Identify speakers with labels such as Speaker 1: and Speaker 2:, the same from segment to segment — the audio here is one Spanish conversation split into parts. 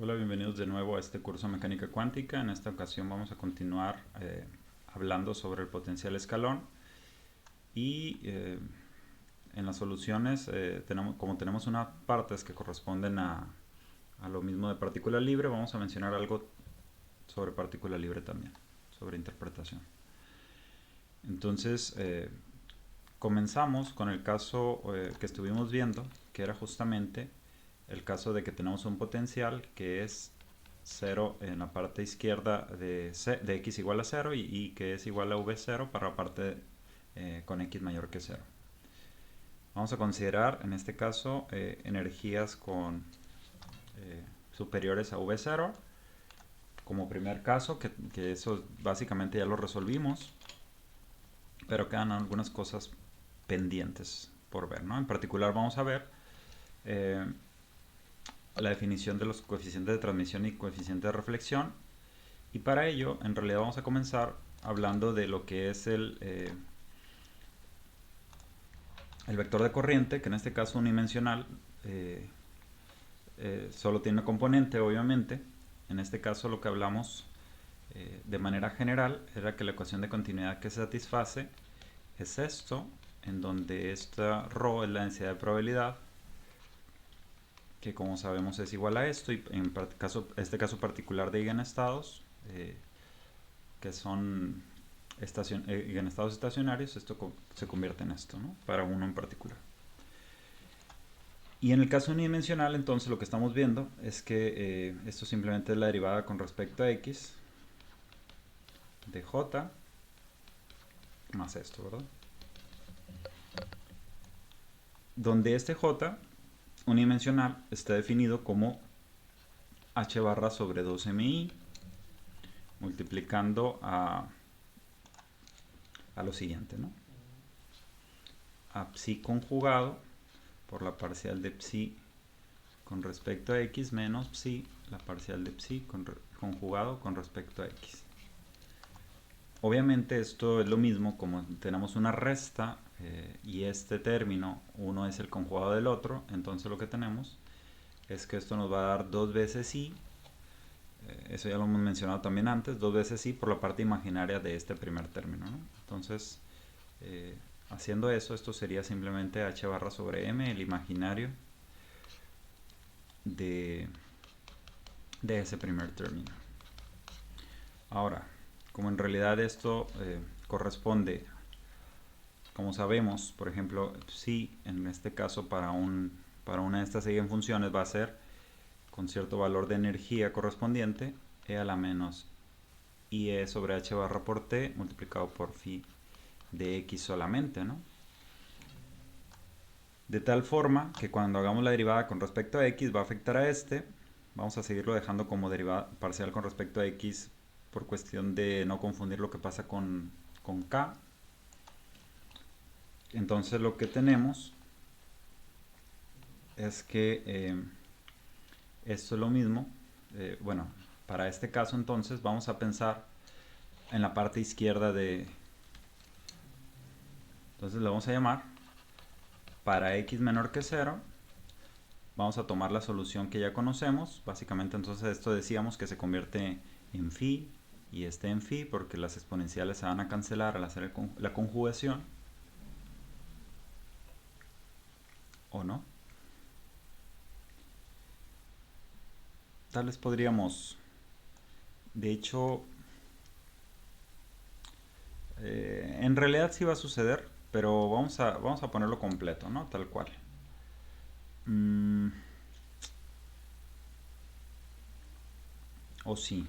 Speaker 1: Hola, bienvenidos de nuevo a este curso de mecánica cuántica. En esta ocasión vamos a continuar hablando sobre el potencial escalón y en las soluciones, como tenemos unas partes que corresponden a lo mismo de partícula libre, vamos a mencionar algo sobre partícula libre también, sobre interpretación. Entonces, comenzamos con el caso que estuvimos viendo, que era justamente el caso de que tenemos un potencial que es 0 en la parte izquierda de x igual a 0 y que es igual a v0 para la parte con x mayor que 0. Vamos a considerar en este caso energías superiores a v0 como primer caso, que eso básicamente ya lo resolvimos, pero quedan algunas cosas pendientes por ver, ¿no? En particular vamos a ver la definición de los coeficientes de transmisión y coeficiente de reflexión, y para ello en realidad vamos a comenzar hablando de lo que es el vector de corriente, que en este caso unidimensional, solo tiene un componente, obviamente. En este caso lo que hablamos de manera general era que la ecuación de continuidad que se satisface es esto, en donde esta ρ es la densidad de probabilidad, que como sabemos es igual a esto, y en este caso particular de eigenestados, que son eigenestados estacionarios, esto se convierte en esto, ¿no? Para uno en particular. Y en el caso unidimensional, entonces lo que estamos viendo es que esto simplemente es la derivada con respecto a x de j más esto, ¿verdad? Donde este j unidimensional está definido como h barra sobre 2mi multiplicando a lo siguiente, ¿no? A psi conjugado por la parcial de psi con respecto a x menos psi, la parcial de psi conjugado con respecto a x. Obviamente esto es lo mismo, como tenemos una resta y este término, uno es el conjugado del otro, entonces lo que tenemos es que esto nos va a dar 2 veces i, eso ya lo hemos mencionado también antes, 2 veces i por la parte imaginaria de este primer término, ¿no? Entonces, haciendo eso, esto sería simplemente h barra sobre m, el imaginario de ese primer término. Ahora, como en realidad esto corresponde, como sabemos, por ejemplo, si en este caso para una de estas eigenfunciones va a ser con cierto valor de energía correspondiente, e a la menos ie sobre h barra por t multiplicado por phi de x solamente, ¿no? De tal forma que cuando hagamos la derivada con respecto a x va a afectar a este. Vamos a seguirlo dejando como derivada parcial con respecto a x por cuestión de no confundir lo que pasa con k. Entonces lo que tenemos es que esto es lo mismo. Bueno, para este caso entonces vamos a pensar en la parte izquierda de... Entonces le vamos a llamar para x menor que 0. Vamos a tomar la solución que ya conocemos. Básicamente entonces esto decíamos que se convierte en phi y este en phi porque las exponenciales se van a cancelar al hacer la conjugación. ¿O no? Tal vez podríamos, de hecho, en realidad sí va a suceder, pero vamos a ponerlo completo, ¿no? Tal cual. O sí.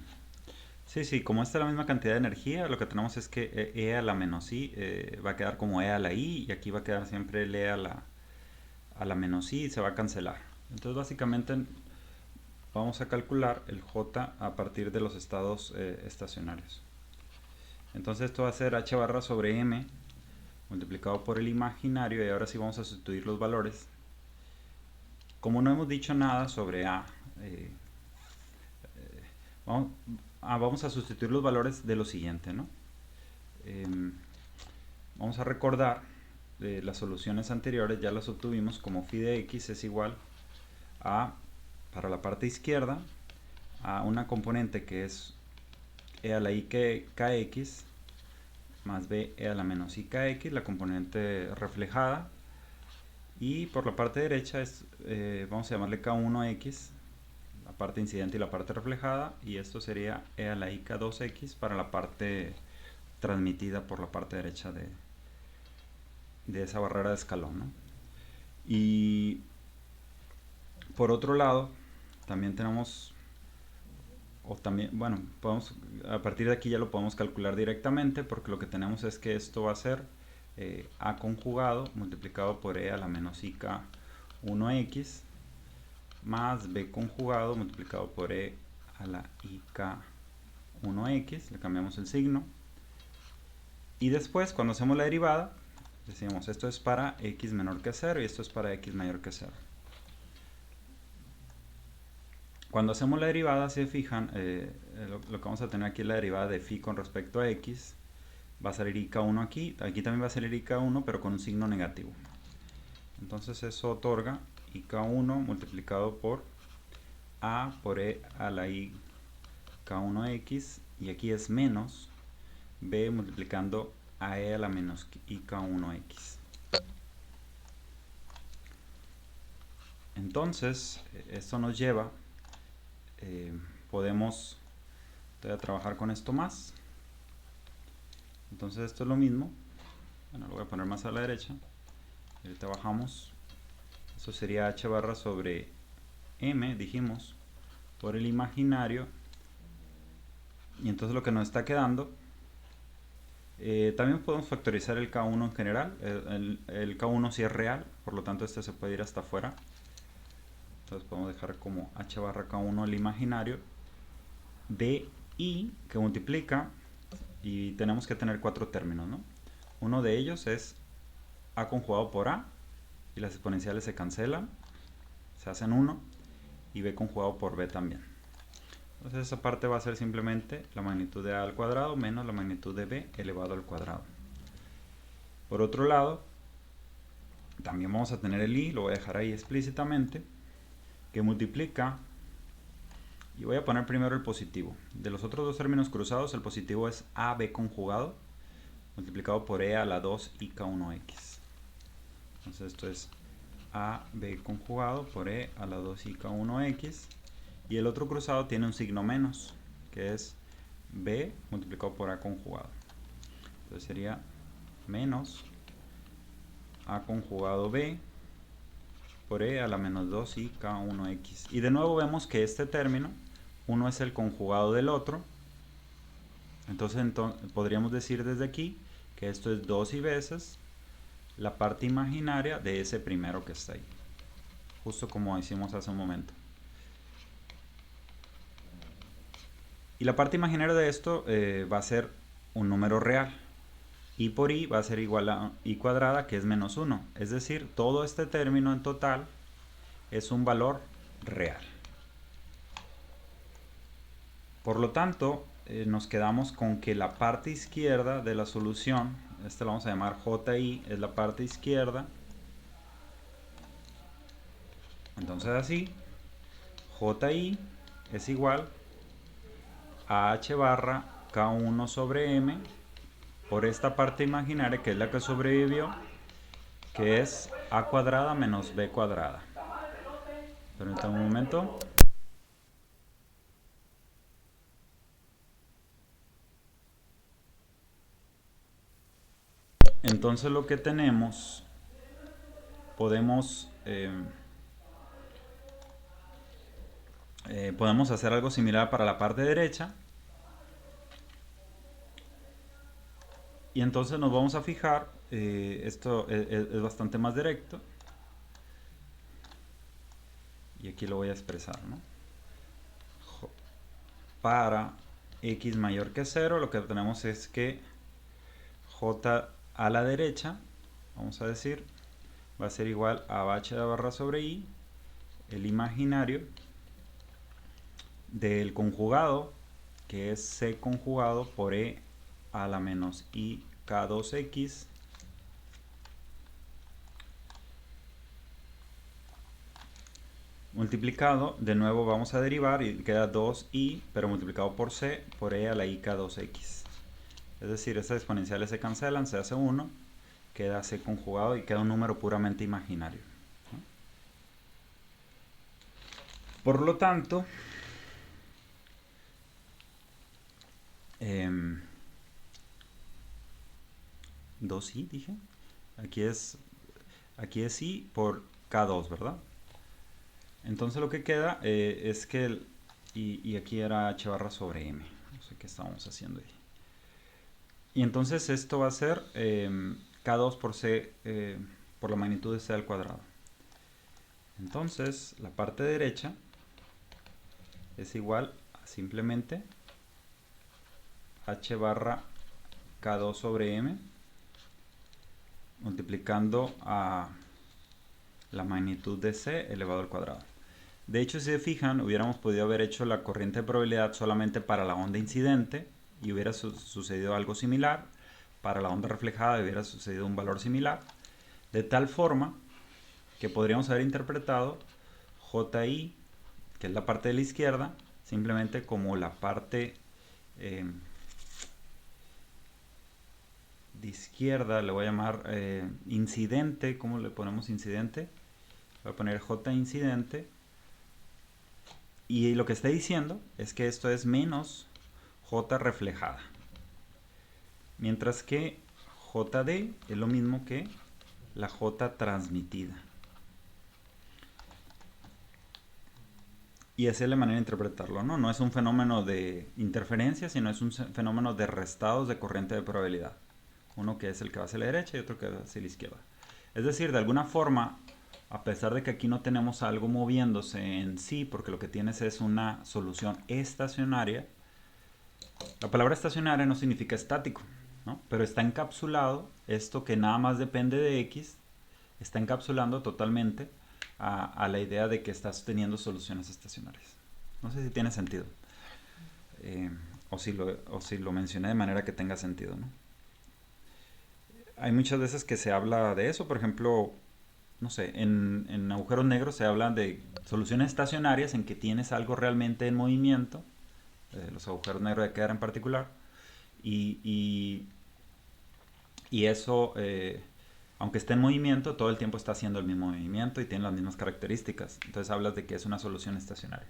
Speaker 1: Sí, como esta es la misma cantidad de energía, lo que tenemos es que e a la menos i va a quedar como e a la i, y aquí va a quedar siempre el e a la menos i y se va a cancelar. Entonces básicamente vamos a calcular el j a partir de los estados estacionarios. Entonces esto va a ser h barra sobre m multiplicado por el imaginario, y ahora sí vamos a sustituir los valores. Como no hemos dicho nada sobre a, vamos a sustituir los valores de lo siguiente, ¿no? Vamos a recordar las soluciones anteriores, ya las obtuvimos como phi de x es igual a, para la parte izquierda, a una componente que es e a la i kx más b e a la menos i kx, la componente reflejada, y por la parte derecha es, vamos a llamarle k1x, la parte incidente y la parte reflejada, y esto sería e a la i k2x para la parte transmitida por la parte derecha de esa barrera de escalón, ¿no? Y por otro lado también tenemos, o también, bueno, podemos, a partir de aquí ya lo podemos calcular directamente, porque lo que tenemos es que esto va a ser a conjugado multiplicado por e a la menos i k1x más b conjugado multiplicado por e a la i k1x, le cambiamos el signo, y después cuando hacemos la derivada decimos esto es para x menor que 0 y esto es para x mayor que 0. Cuando hacemos la derivada, si se fijan, lo que vamos a tener aquí es la derivada de phi con respecto a x. Va a salir ik1 aquí, aquí también va a salir ik1, pero con un signo negativo. Entonces eso otorga ik1 multiplicado por a por e a la i k1x, y aquí es menos b multiplicando a e a la menos i k1x. Entonces esto nos lleva, podemos trabajar con esto más. Entonces esto es lo mismo, bueno, lo voy a poner más a la derecha, y ahorita bajamos, eso sería h barra sobre m, dijimos, por el imaginario, y entonces lo que nos está quedando, también podemos factorizar el k1 en general, el k1 si es real, por lo tanto este se puede ir hasta afuera, entonces podemos dejar como h barra k1 el imaginario de i que multiplica, y tenemos que tener 4 términos, ¿no? Uno de ellos es a conjugado por a, y las exponenciales se cancelan, se hacen 1, y b conjugado por b también. Entonces esa parte va a ser simplemente la magnitud de a al cuadrado menos la magnitud de b elevado al cuadrado. Por otro lado, también vamos a tener el i, lo voy a dejar ahí explícitamente, que multiplica, y voy a poner primero el positivo. De los otros dos términos cruzados, el positivo es ab conjugado multiplicado por e a la 2 i k1x. Entonces esto es ab conjugado por e a la 2 i k1x, y el otro cruzado tiene un signo menos, que es b multiplicado por a conjugado. Entonces sería menos a conjugado b por e a la menos 2 i k1x. Y de nuevo vemos que este término, uno es el conjugado del otro, entonces podríamos decir desde aquí que esto es 2 i veces la parte imaginaria de ese primero que está ahí, justo como hicimos hace un momento. Y la parte imaginaria de esto va a ser un número real, i por i va a ser igual a i cuadrada, que es menos 1, es decir, todo este término en total es un valor real. Por lo tanto, nos quedamos con que la parte izquierda de la solución, esta la vamos a llamar ji, es la parte izquierda. Entonces así, ji es igual a h barra k1 sobre m por esta parte imaginaria, que es la que sobrevivió, que es a cuadrada menos b cuadrada. Permítanme un momento. Entonces lo que tenemos, podemos hacer algo similar para la parte derecha, y entonces nos vamos a fijar, esto es bastante más directo, y aquí lo voy a expresar, ¿no? Para x mayor que 0, lo que tenemos es que j a la derecha, vamos a decir, va a ser igual a h barra sobre i, el imaginario del conjugado, que es c conjugado por e a la menos i k2x, multiplicado, de nuevo vamos a derivar y queda 2i, pero multiplicado por c, por e a la i k2x. Es decir, estas exponenciales se cancelan, se hace 1, queda c conjugado y queda un número puramente imaginario, ¿no? Por lo tanto, 2i dije, aquí es i por k2, ¿verdad? Entonces lo que queda es que y aquí era h barra sobre m, no sé qué estábamos haciendo ahí. Y entonces esto va a ser k2 por c por la magnitud de c al cuadrado. Entonces la parte derecha es igual a simplemente h barra k2 sobre m multiplicando a la magnitud de c elevado al cuadrado. De hecho, si se fijan, hubiéramos podido haber hecho la corriente de probabilidad solamente para la onda incidente y hubiera sucedido algo similar. Para la onda reflejada hubiera sucedido un valor similar. De tal forma que podríamos haber interpretado JI, que es la parte de la izquierda, simplemente como la parte de izquierda, le voy a llamar incidente. ¿Cómo le ponemos incidente? Voy a poner J incidente. Y lo que está diciendo es que esto es menos J reflejada. Mientras que JD es lo mismo que la J transmitida. Y esa es la manera de interpretarlo, ¿no? No es un fenómeno de interferencia, sino es un fenómeno de restados de corriente de probabilidad. Uno que es el que va hacia la derecha y otro que va hacia la izquierda. Es decir, de alguna forma, a pesar de que aquí no tenemos algo moviéndose en sí, porque lo que tienes es una solución estacionaria, la palabra estacionaria no significa estático, ¿no? Pero está encapsulado, esto que nada más depende de X, está encapsulando totalmente a la idea de que estás teniendo soluciones estacionarias. No sé si tiene sentido. O si lo mencioné de manera que tenga sentido, ¿no? Hay muchas veces que se habla de eso, por ejemplo, no sé, en agujeros negros se habla de soluciones estacionarias en que tienes algo realmente en movimiento, los agujeros negros de Kerr en particular, y, y, y eso, aunque esté en movimiento, todo el tiempo está haciendo el mismo movimiento y tiene las mismas características. Entonces hablas de que es una solución estacionaria.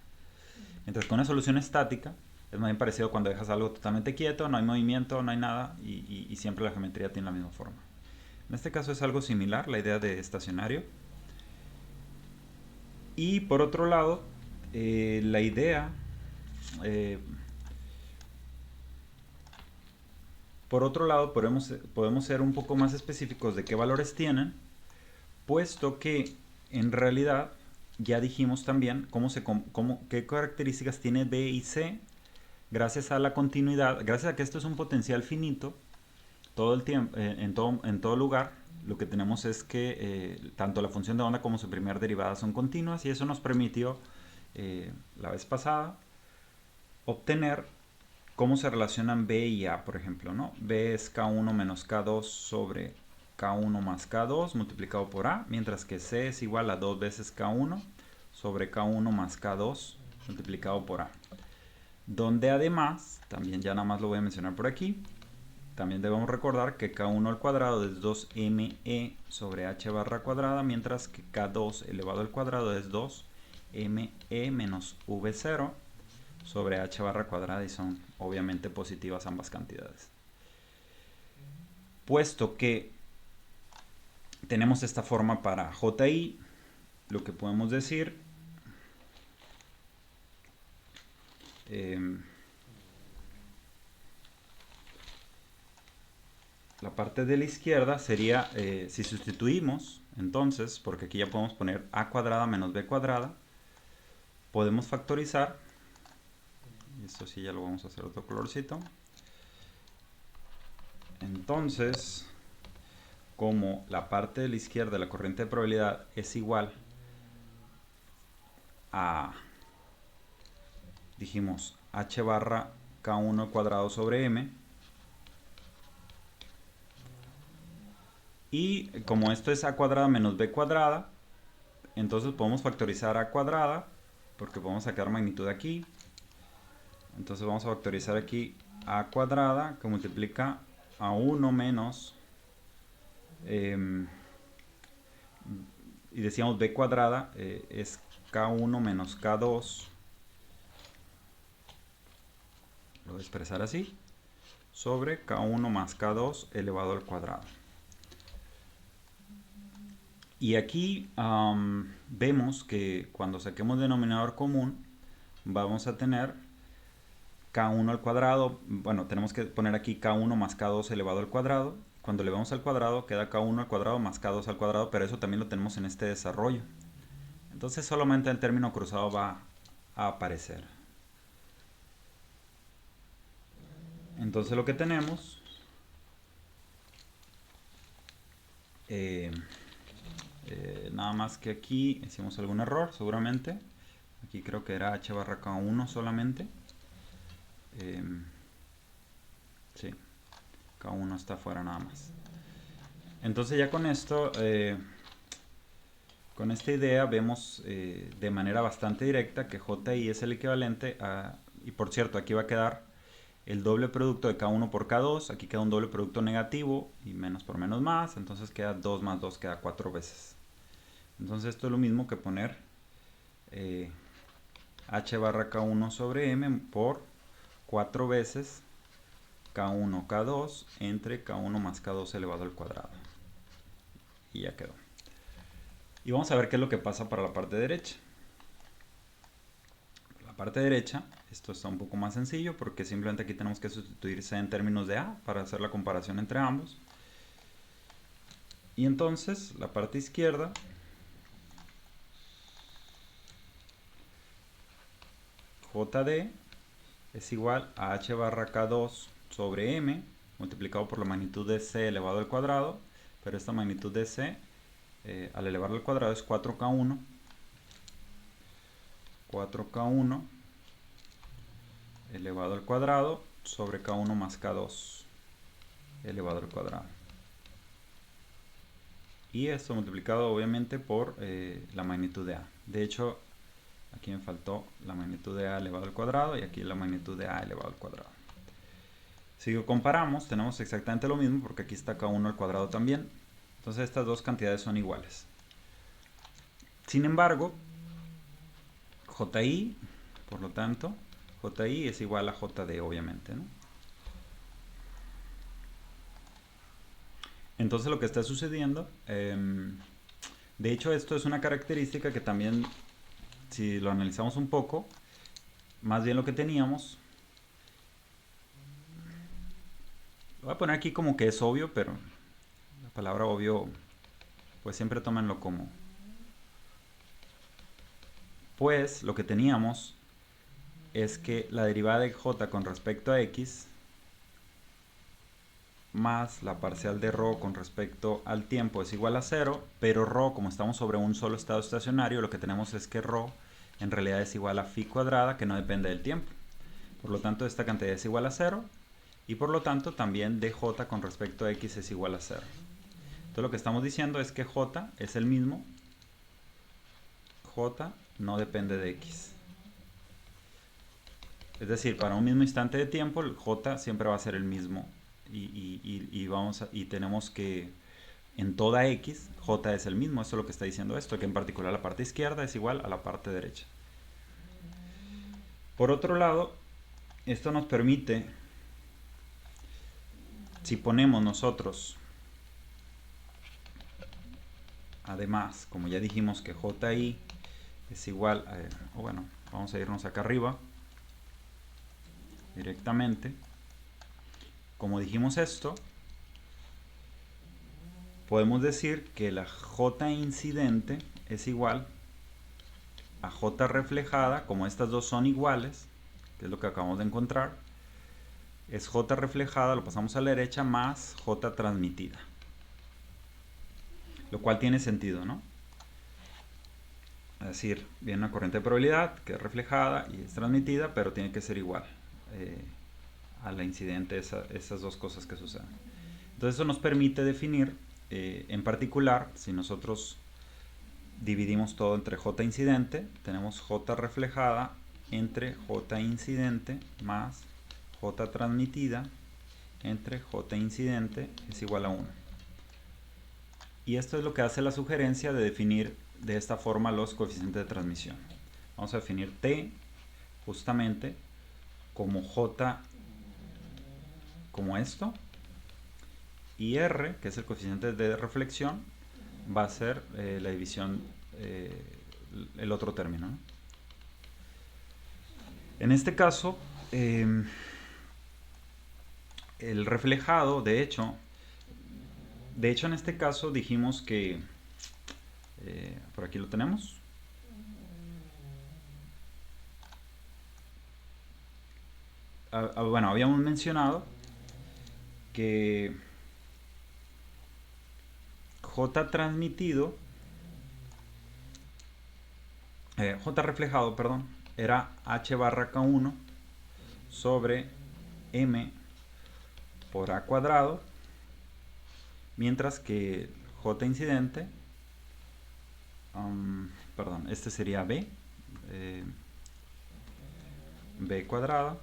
Speaker 1: Mientras que una solución estática es más bien parecido cuando dejas algo totalmente quieto, no hay movimiento, no hay nada, y siempre la geometría tiene la misma forma. En este caso es algo similar, la idea de estacionario. Y por otro lado, la idea, por otro lado, podemos ser un poco más específicos de qué valores tienen, puesto que en realidad ya dijimos también qué características tiene B y C gracias a la continuidad, gracias a que esto es un potencial finito todo el tiempo, en todo lugar. Lo que tenemos es que tanto la función de onda como su primera derivada son continuas, y eso nos permitió la vez pasada obtener cómo se relacionan B y A, por ejemplo, ¿no? B es K1 menos K2 sobre K1 más K2 multiplicado por A, mientras que C es igual a 2 veces K1 sobre K1 más K2 multiplicado por A. Donde además, también ya nada más lo voy a mencionar por aquí, también debemos recordar que K1 al cuadrado es 2me sobre h barra cuadrada, mientras que K2 elevado al cuadrado es 2me menos v0 sobre h barra cuadrada, y son obviamente positivas ambas cantidades. Puesto que tenemos esta forma para JI, lo que podemos decir la parte de la izquierda sería, si sustituimos, entonces, porque aquí ya podemos poner a cuadrada menos b cuadrada, podemos factorizar, y esto sí ya lo vamos a hacer otro colorcito. Entonces, como la parte de la izquierda de la corriente de probabilidad es igual a, dijimos, h barra k1 al cuadrado sobre m, y como esto es a cuadrada menos b cuadrada, Entonces podemos factorizar a cuadrada, porque podemos sacar magnitud aquí. Entonces vamos a factorizar aquí a cuadrada, que multiplica a 1 menos, y decíamos b cuadrada, es k1 menos k2, lo voy a expresar así, sobre k1 más k2 elevado al cuadrado. Y aquí vemos que cuando saquemos denominador común vamos a tener k1 al cuadrado. Bueno, tenemos que poner aquí k1 más k2 elevado al cuadrado. Cuando elevamos al cuadrado queda k1 al cuadrado más k2 al cuadrado, pero eso también lo tenemos en este desarrollo. Entonces solamente el término cruzado va a aparecer. Entonces lo que tenemos, nada más que aquí hicimos algún error seguramente. Aquí creo que era h barra k1 solamente. Sí, k1 está fuera nada más. Entonces ya con esto, con esta idea vemos de manera bastante directa que JI es el equivalente a, y por cierto aquí va a quedar el doble producto de K1 por K2, aquí queda un doble producto negativo y menos por menos más, entonces queda 2 más 2, queda 4 veces. Entonces esto es lo mismo que poner H barra K1 sobre M por 4 veces K1 K2 entre K1 más K2 elevado al cuadrado. Y ya quedó. Y vamos a ver qué es lo que pasa para la parte derecha. Para la parte derecha, esto está un poco más sencillo porque simplemente aquí tenemos que sustituir C en términos de A para hacer la comparación entre ambos. Y entonces, la parte izquierda, JD es igual a H barra K2 sobre M multiplicado por la magnitud de C elevado al cuadrado, pero esta magnitud de C al elevarlo al cuadrado es 4K1 elevado al cuadrado sobre K1 más K2 elevado al cuadrado. Y esto multiplicado obviamente por la magnitud de A. De hecho, aquí me faltó la magnitud de A elevado al cuadrado y aquí la magnitud de A elevado al cuadrado. Si lo comparamos, tenemos exactamente lo mismo porque aquí está K1 al cuadrado también. Entonces estas dos cantidades son iguales. Sin embargo, JI, por lo tanto, JI es igual a JD, obviamente, ¿no? Entonces lo que está sucediendo, de hecho esto es una característica que también, si lo analizamos un poco, más bien lo que teníamos, lo voy a poner aquí como que es obvio, pero la palabra obvio, pues siempre tómenlo como, pues lo que teníamos es que la derivada de j con respecto a x más la parcial de ρ con respecto al tiempo es igual a 0, pero ρ, como estamos sobre un solo estado estacionario, lo que tenemos es que ρ en realidad es igual a phi cuadrada, que no depende del tiempo. Por lo tanto, esta cantidad es igual a 0, y por lo tanto también dj con respecto a x es igual a 0. Entonces lo que estamos diciendo es que j es el mismo, j no depende de x. Es decir, para un mismo instante de tiempo, el j siempre va a ser el mismo. Y tenemos que en toda x, j es el mismo. Eso es lo que está diciendo esto, que en particular la parte izquierda es igual a la parte derecha. Por otro lado, esto nos permite, si ponemos nosotros, además, como ya dijimos que ji es igual a, bueno, vamos a irnos acá arriba directamente. Como dijimos esto, podemos decir que la j incidente es igual a j reflejada, como estas dos son iguales, que es lo que acabamos de encontrar, es j reflejada, lo pasamos a la derecha, más j transmitida. Lo cual tiene sentido, ¿no? Es decir, viene una corriente de probabilidad que es reflejada y es transmitida, pero tiene que ser igual a la incidente, esas dos cosas que suceden. Entonces eso nos permite definir, en particular, si nosotros dividimos todo entre J incidente, tenemos J reflejada entre J incidente más J transmitida entre J incidente es igual a 1. Y esto es lo que hace la sugerencia de definir de esta forma los coeficientes de transmisión. Vamos a definir T justamente como J como esto, y R, que es el coeficiente de reflexión, va a ser la división, el otro término, ¿no? En este caso, el reflejado, de hecho en este caso dijimos que, por aquí lo tenemos, bueno, habíamos mencionado que J transmitido, J reflejado, perdón, era H barra K1 sobre M por A cuadrado, mientras que J incidente, perdón, este sería B, B cuadrada,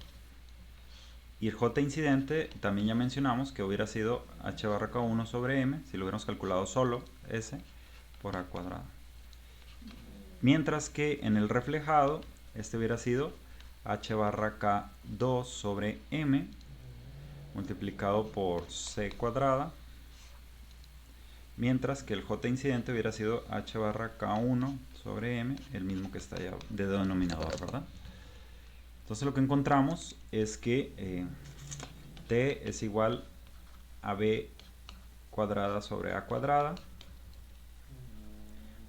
Speaker 1: y el J incidente también ya mencionamos que hubiera sido H barra K1 sobre M, si lo hubiéramos calculado solo, S por A cuadrado. Mientras que en el reflejado, este hubiera sido H barra K2 sobre M multiplicado por C cuadrada, mientras que el J incidente hubiera sido H barra K1 sobre M, el mismo que está allá de denominador, ¿verdad? Entonces lo que encontramos es que T es igual a B cuadrada sobre A cuadrada.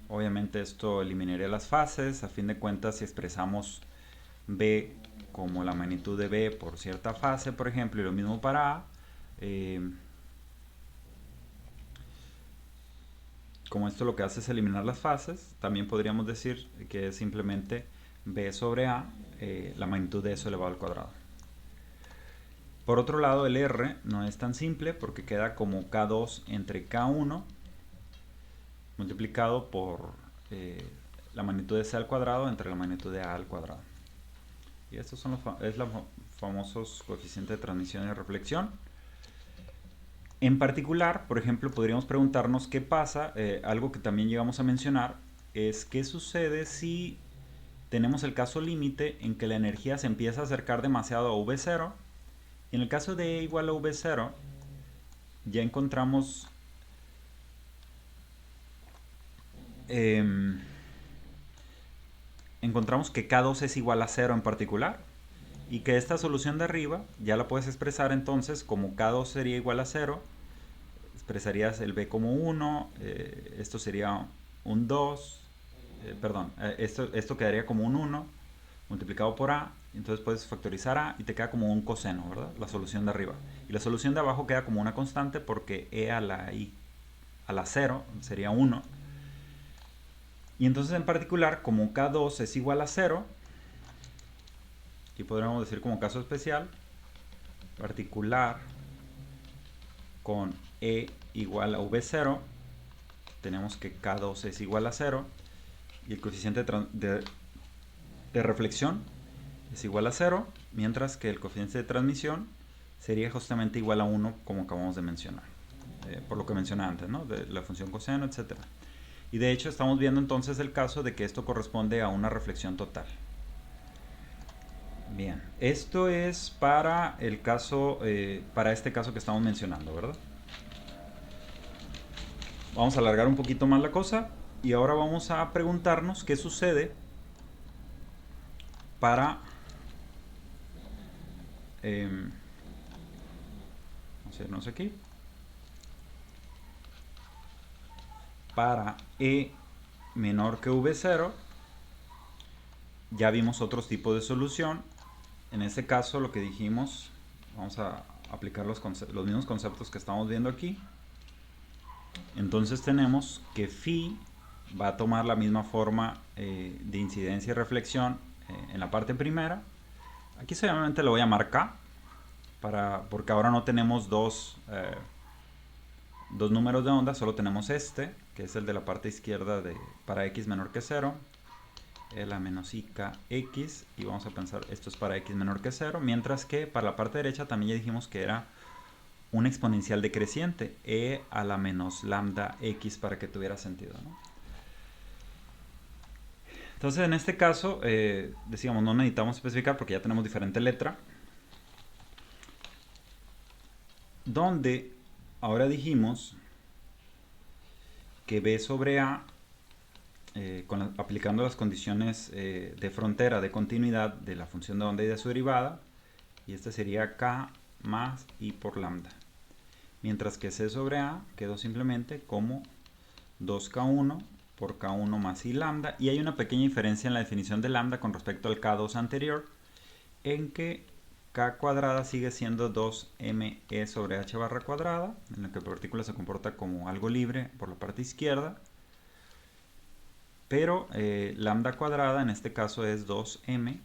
Speaker 1: Obviamente esto eliminaría las fases. A fin de cuentas, si expresamos B como la magnitud de B por cierta fase, por ejemplo, y lo mismo para A, como esto lo que hace es eliminar las fases, también podríamos decir que es simplemente B sobre A, la magnitud de eso elevado al cuadrado. Por otro lado, el R no es tan simple porque queda como K2 entre K1 multiplicado por la magnitud de C al cuadrado entre la magnitud de A al cuadrado. Y estos son los famosos coeficientes de transmisión y de reflexión. En particular, por ejemplo, podríamos preguntarnos qué pasa, algo que también llegamos a mencionar, es qué sucede si tenemos el caso límite en que la energía se empieza a acercar demasiado a V0. En el caso de E igual a V0, ya encontramos que K2 es igual a 0 en particular, y que esta solución de arriba ya la puedes expresar entonces como K2 sería igual a 0, expresarías el B como 1, esto sería un 2, perdón, esto quedaría como un 1 multiplicado por A, entonces puedes factorizar A y te queda como un coseno, ¿verdad? La solución de arriba. Y la solución de abajo queda como una constante porque E a la 0 sería 1. Y entonces en particular, como K2 es igual a 0, y podríamos decir como caso especial, particular con E igual a V0, tenemos que K2 es igual a 0 y el coeficiente de reflexión es igual a 0, mientras que el coeficiente de transmisión sería justamente igual a 1 como acabamos de mencionar, por lo que mencioné antes, ¿no? De la función coseno, etc. Y de hecho estamos viendo entonces el caso de que esto corresponde a una reflexión total. Bien, esto es para el caso, para este caso que estamos mencionando, ¿verdad? Vamos a alargar un poquito más la cosa y ahora vamos a preguntarnos qué sucede para vamos a irnos aquí, para E menor que V0. Ya vimos otros tipos de solución. En este caso lo que dijimos, vamos a aplicar los mismos conceptos que estamos viendo aquí. Entonces tenemos que phi va a tomar la misma forma de incidencia y reflexión en la parte primera. Aquí solamente lo voy a llamar K, porque ahora no tenemos dos números de onda, solo tenemos este. que es el de la parte izquierda para x menor que 0, e a la menos i k x, y vamos a pensar esto es para x menor que 0, mientras que para la parte derecha también ya dijimos que era un exponencial decreciente, e a la menos lambda x, para que tuviera sentido, ¿no? Entonces en este caso, decíamos, no necesitamos especificar porque ya tenemos diferente letra, donde ahora dijimos que b sobre a, aplicando las condiciones de frontera de continuidad de la función de onda y de su derivada, y este sería k más i por lambda, mientras que c sobre a quedó simplemente como 2k1 por k1 más i lambda, y hay una pequeña diferencia en la definición de lambda con respecto al k2 anterior, en que k cuadrada sigue siendo 2me sobre h barra cuadrada, en la que la partícula se comporta como algo libre por la parte izquierda, pero lambda cuadrada en este caso es 2m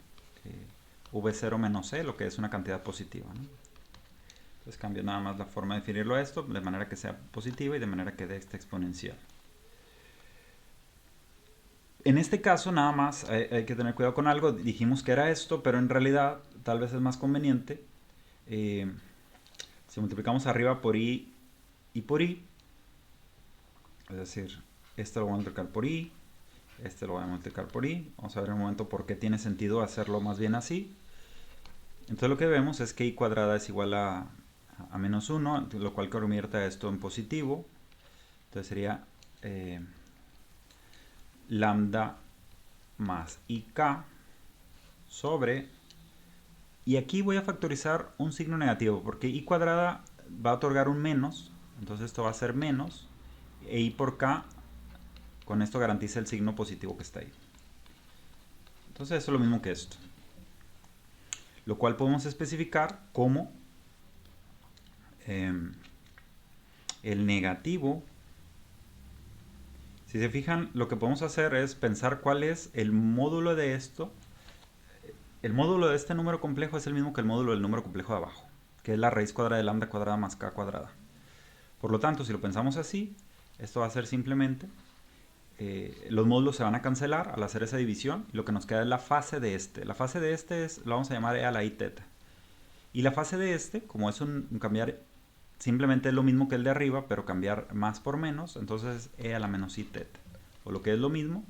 Speaker 1: v0 menos e, lo que es una cantidad positiva, ¿no? Entonces cambio nada más la forma de definirlo a esto, de manera que sea positiva y de manera que dé esta exponencial. En este caso nada más hay que tener cuidado con algo. Dijimos que era esto, pero en realidad tal vez es más conveniente. Si multiplicamos arriba por i y por i, es decir, esto lo voy a multiplicar por i, este lo voy a multiplicar por i. Vamos a ver en un momento por qué tiene sentido hacerlo más bien así. Entonces lo que vemos es que i cuadrada es igual a menos 1, lo cual convierte a esto en positivo. Entonces sería lambda más ik sobre, y aquí voy a factorizar un signo negativo porque i cuadrada va a otorgar un menos, entonces esto va a ser menos, e i por k con esto garantiza el signo positivo que está ahí. Entonces eso es lo mismo que esto, lo cual podemos especificar como el negativo. Si se fijan, lo que podemos hacer es pensar cuál es el módulo de esto. El módulo de este número complejo es el mismo que el módulo del número complejo de abajo, que es la raíz cuadrada de lambda cuadrada más k cuadrada. Por lo tanto, si lo pensamos así, esto va a ser simplemente, los módulos se van a cancelar al hacer esa división, y lo que nos queda es la fase de este. La fase de este lo vamos a llamar e a la i teta. Y la fase de este, como es un cambiar, simplemente es lo mismo que el de arriba, pero cambiar más por menos, entonces e a la menos i teta. O lo que es lo mismo,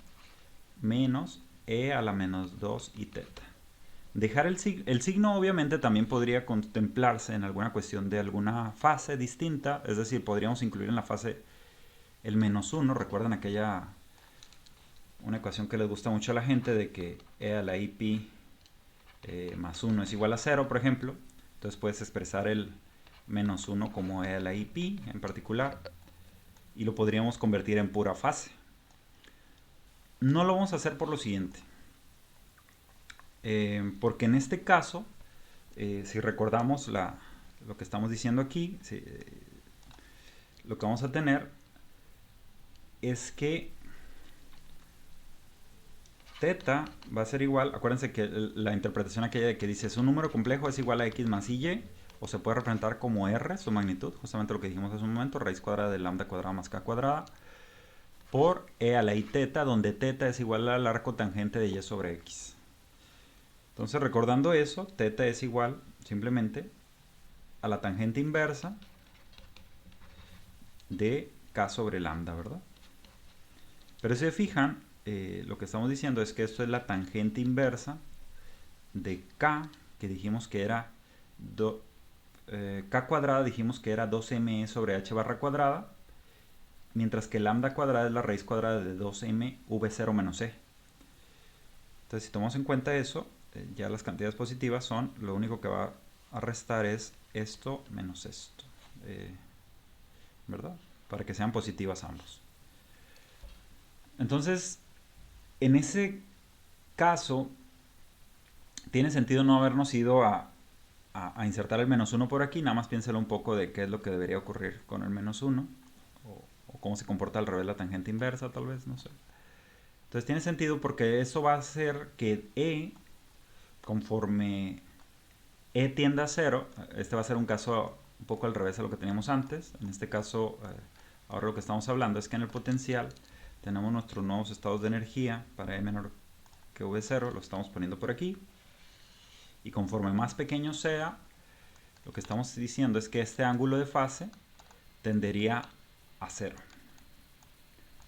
Speaker 1: menos e a la menos 2 i teta. Dejar el signo obviamente también podría contemplarse en alguna cuestión de alguna fase distinta, es decir, podríamos incluir en la fase el menos 1. Recuerdan una ecuación que les gusta mucho a la gente de que e a la i pi más 1 es igual a 0, por ejemplo. Entonces puedes expresar el menos 1 como e a la i pi en particular, y lo podríamos convertir en pura fase. No lo vamos a hacer por lo siguiente. Porque en este caso, si recordamos lo que estamos diciendo aquí, lo que vamos a tener es que teta va a ser igual, acuérdense que la interpretación aquella que dice es un número complejo es igual a x más y, o se puede representar como r, su magnitud, justamente lo que dijimos hace un momento, raíz cuadrada de lambda cuadrada más k cuadrada, por e a la i teta, donde teta es igual al arco tangente de y sobre x. Entonces, recordando eso, teta es igual simplemente a la tangente inversa de k sobre lambda, ¿verdad? Pero si se fijan, lo que estamos diciendo es que esto es la tangente inversa de k, que dijimos que era k cuadrada, dijimos que era 2me sobre h barra cuadrada, mientras que lambda cuadrada es la raíz cuadrada de 2m v0 menos e. Entonces, si tomamos en cuenta eso, ya las cantidades positivas son, lo único que va a restar es esto menos esto, ¿verdad? Para que sean positivas ambos. Entonces, en ese caso, tiene sentido no habernos ido a insertar el menos 1 por aquí, nada más piénselo un poco de qué es lo que debería ocurrir con el menos 1, o cómo se comporta al revés la tangente inversa, tal vez, no sé. Entonces tiene sentido porque eso va a hacer que e, conforme e tiende a 0, este va a ser un caso un poco al revés de lo que teníamos antes. En este caso Ahora lo que estamos hablando es que en el potencial tenemos nuestros nuevos estados de energía para E menor que V0, lo estamos poniendo por aquí. Y conforme más pequeño sea, lo que estamos diciendo es que este ángulo de fase tendería a 0.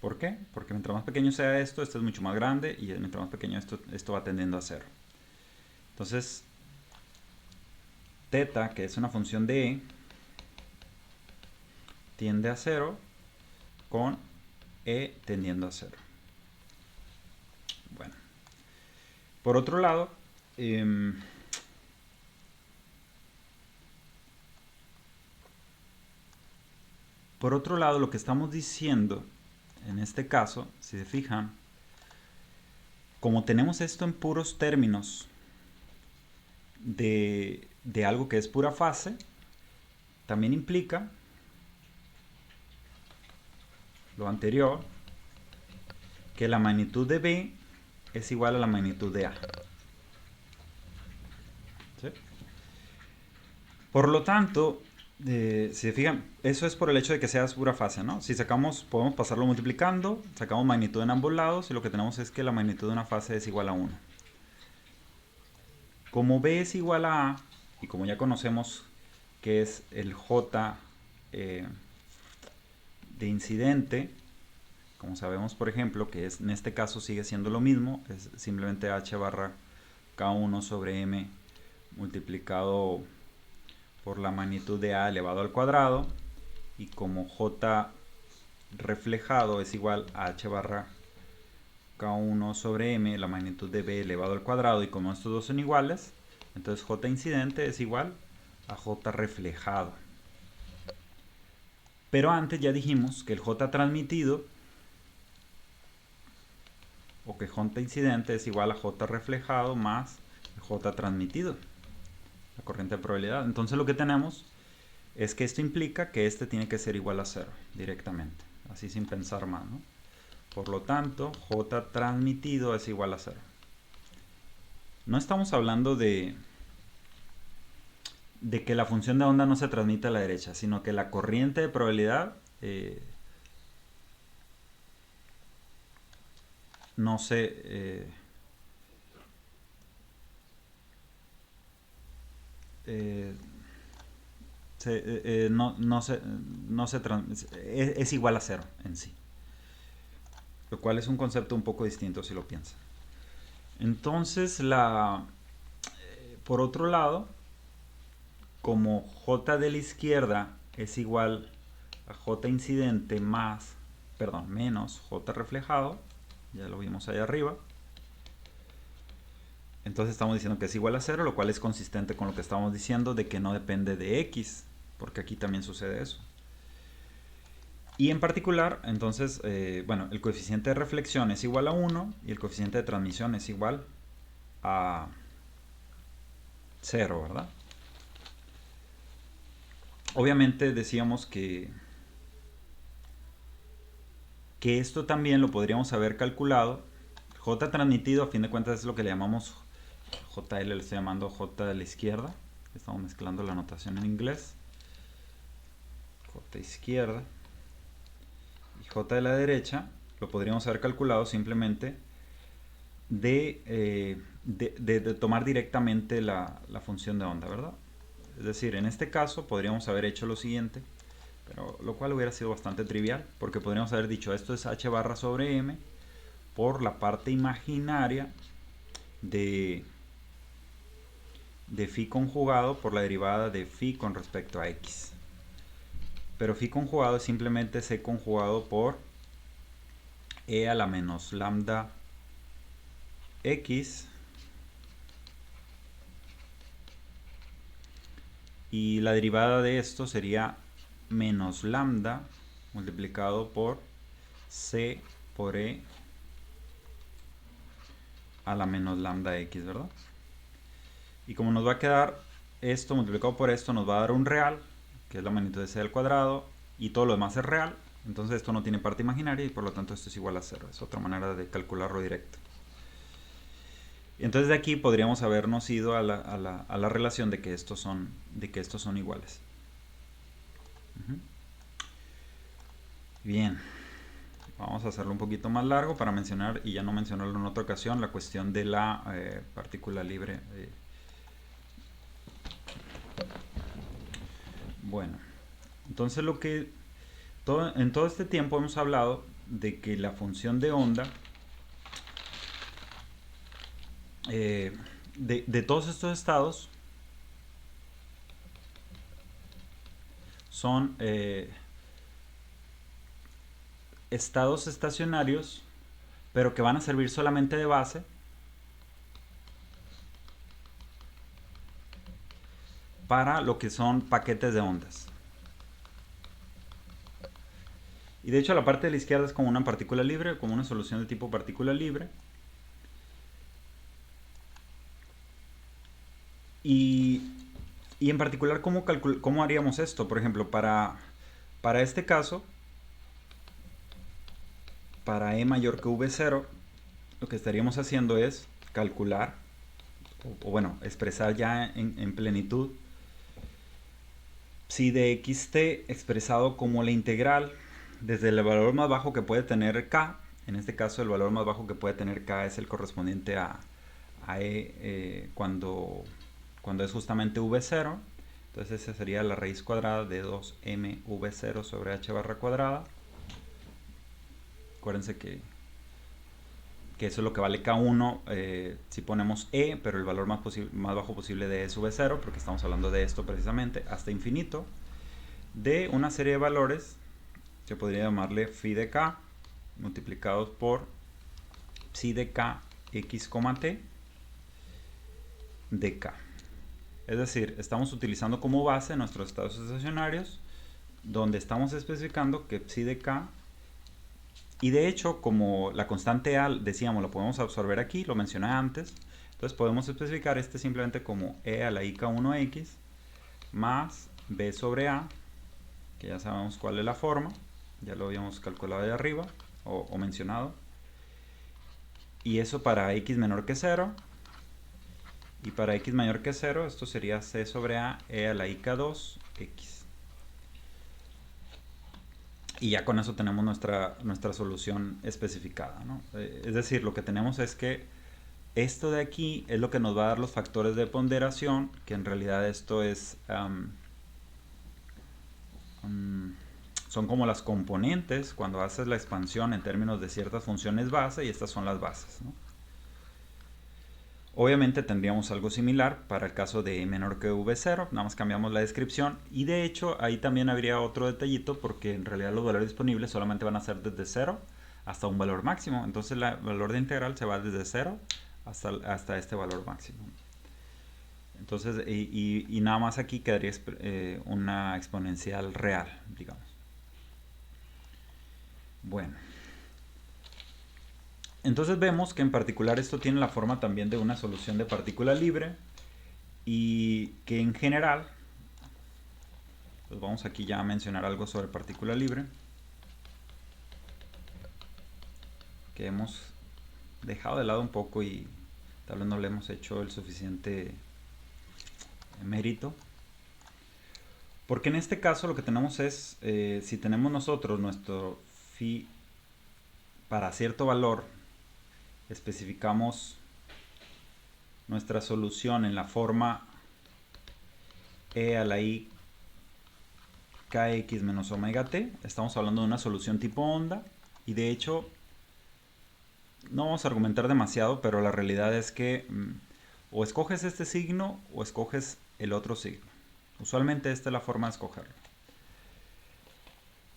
Speaker 1: ¿Por qué? Porque mientras más pequeño sea esto es mucho más grande, y mientras más pequeño esto va tendiendo a 0. Entonces, teta, que es una función de E, tiende a 0 con E tendiendo a 0. Bueno, por otro lado, lo que estamos diciendo en este caso, si se fijan, como tenemos esto en puros términos de algo que es pura fase, también implica lo anterior, que la magnitud de B es igual a la magnitud de A. ¿Sí? Por lo tanto, si se fijan, eso es por el hecho de que sea pura fase, ¿no? Si sacamos, podemos pasarlo multiplicando, sacamos magnitud en ambos lados y lo que tenemos es que la magnitud de una fase es igual a 1. Como B es igual a A, y como ya conocemos que es el J de incidente, como sabemos por ejemplo que en este caso sigue siendo lo mismo, es simplemente H barra K1 sobre M multiplicado por la magnitud de A elevado al cuadrado, y como J reflejado es igual a H barra K1 sobre M, la magnitud de B elevado al cuadrado, y como estos dos son iguales, entonces J incidente es igual a J reflejado. Pero antes ya dijimos que el J transmitido, o que J incidente es igual a J reflejado más J transmitido, la corriente de probabilidad. Entonces lo que tenemos es que esto implica que este tiene que ser igual a 0 directamente, así sin pensar más, ¿no? Por lo tanto, J transmitido es igual a 0. No estamos hablando de que la función de onda no se transmite a la derecha, sino que la corriente de probabilidad no se es igual a 0 en sí, lo cual es un concepto un poco distinto si lo piensan. Entonces, por otro lado, como J de la izquierda es igual a J incidente menos J reflejado, ya lo vimos ahí arriba, entonces estamos diciendo que es igual a 0, lo cual es consistente con lo que estamos diciendo de que no depende de X, porque aquí también sucede eso. Y en particular, entonces, bueno, el coeficiente de reflexión es igual a 1 y el coeficiente de transmisión es igual a 0, ¿verdad? Obviamente decíamos que esto también lo podríamos haber calculado. J transmitido, a fin de cuentas, es lo que le llamamos JL, le estoy llamando J de la izquierda. Estamos mezclando la notación en inglés. J izquierda. Y J de la derecha lo podríamos haber calculado simplemente de tomar directamente la función de onda, ¿verdad? Es decir, en este caso podríamos haber hecho lo siguiente, pero lo cual hubiera sido bastante trivial, porque podríamos haber dicho esto es H barra sobre M por la parte imaginaria de phi conjugado por la derivada de phi con respecto a x. Pero phi conjugado es simplemente c conjugado por e a la menos lambda x, y la derivada de esto sería menos lambda multiplicado por c por e a la menos lambda x, ¿verdad? Y como nos va a quedar esto multiplicado por esto, nos va a dar un real, que es la magnitud de c al cuadrado, y todo lo demás es real, entonces esto no tiene parte imaginaria y por lo tanto esto es igual a 0. Es otra manera de calcularlo directo. Y entonces de aquí podríamos habernos ido a la relación de que estos son iguales. Bien, vamos a hacerlo un poquito más largo para mencionar, y ya no mencionarlo en otra ocasión, la cuestión de la partícula libre. Bueno, entonces en todo este tiempo hemos hablado de que la función de onda, de todos estos estados, son estados estacionarios, pero que van a servir solamente de base para lo que son paquetes de ondas. Y de hecho la parte de la izquierda es como una partícula libre, como una solución de tipo partícula libre. Y, y en particular, ¿cómo haríamos esto? Por ejemplo, para este caso, para E mayor que V0, lo que estaríamos haciendo es calcular, o bueno, expresar ya en plenitud psi de xt expresado como la integral desde el valor más bajo que puede tener k. En este caso el valor más bajo que puede tener k es el correspondiente a E cuando es justamente v0. Entonces esa sería la raíz cuadrada de 2mv0 sobre h barra cuadrada. Acuérdense que eso es lo que vale K1 si ponemos E, pero el valor más bajo posible de E es V0, porque estamos hablando de esto precisamente, hasta infinito, de una serie de valores que podría llamarle phi de K multiplicados por psi de K x, t de K. Es decir, estamos utilizando como base nuestros estados estacionarios, donde estamos especificando que psi de K. Y de hecho, como la constante A, decíamos, lo podemos absorber aquí, lo mencioné antes. Entonces podemos especificar este simplemente como E a la IK1X más B sobre A, que ya sabemos cuál es la forma, ya lo habíamos calculado de arriba o mencionado. Y eso para X menor que 0. Y para X mayor que 0, esto sería C sobre A, E a la IK2X. Y ya con eso tenemos nuestra solución especificada, ¿no? Es decir, lo que tenemos es que esto de aquí es lo que nos va a dar los factores de ponderación, que en realidad esto es son como las componentes cuando haces la expansión en términos de ciertas funciones base, y estas son las bases, ¿no? Obviamente tendríamos algo similar para el caso de menor que v0, nada más cambiamos la descripción, y de hecho ahí también habría otro detallito, porque en realidad los valores disponibles solamente van a ser desde 0 hasta un valor máximo. Entonces el valor de integral se va desde 0 hasta este valor máximo. Entonces, y nada más aquí quedaría una exponencial real, digamos. Bueno, entonces vemos que en particular esto tiene la forma también de una solución de partícula libre, y que en general, pues vamos aquí ya a mencionar algo sobre partícula libre, que hemos dejado de lado un poco y tal vez no le hemos hecho el suficiente mérito. Porque en este caso lo que tenemos es, si tenemos nosotros nuestro phi para cierto valor, especificamos nuestra solución en la forma e a la i kx menos omega t. Estamos hablando de una solución tipo onda, y de hecho no vamos a argumentar demasiado, pero la realidad es que o escoges este signo o escoges el otro signo. Usualmente esta es la forma de escogerlo.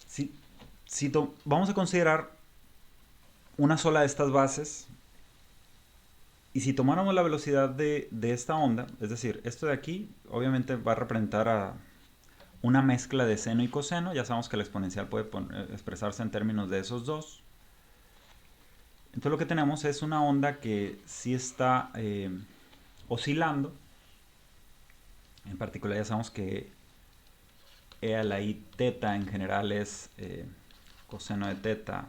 Speaker 1: Si vamos a considerar una sola de estas bases, y si tomáramos la velocidad de esta onda, es decir, esto de aquí obviamente va a representar a una mezcla de seno y coseno. Ya sabemos que la exponencial puede expresarse en términos de esos dos. Entonces lo que tenemos es una onda que sí está oscilando. En particular ya sabemos que E a la I teta en general es coseno de teta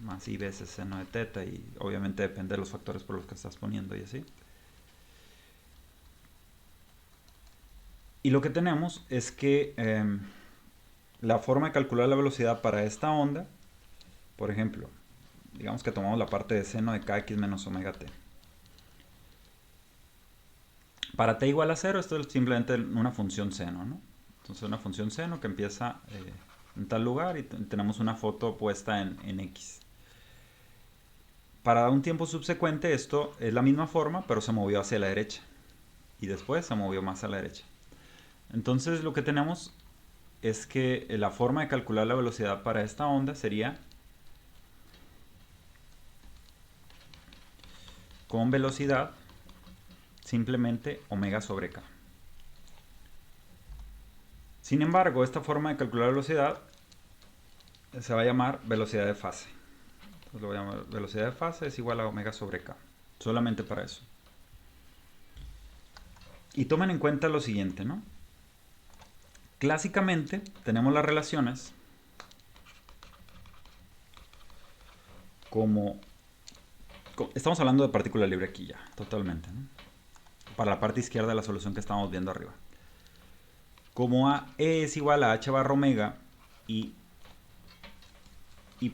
Speaker 1: más I veces seno de teta, y obviamente depende de los factores por los que estás poniendo y así. Y lo que tenemos es que la forma de calcular la velocidad para esta onda Por ejemplo, digamos que tomamos la parte de seno de kx menos omega t. Para t igual a 0, esto es simplemente una función seno, ¿no? Entonces una función seno que empieza en tal lugar y tenemos una foto puesta en x. Para un tiempo subsecuente esto es la misma forma, pero se movió hacia la derecha. Y después se movió más a la derecha. Entonces lo que tenemos es que la forma de calcular la velocidad para esta onda sería con velocidad simplemente omega sobre k. Sin embargo, esta forma de calcular la velocidad se va a llamar velocidad de fase. Entonces lo voy a llamar velocidad de fase es igual a omega sobre k. Solamente para eso. Y tomen en cuenta lo siguiente, ¿no? Clásicamente tenemos las relaciones como... Estamos hablando de partícula libre aquí ya, totalmente, ¿no? Para la parte izquierda de la solución que estamos viendo arriba. Como E es igual a h barra omega y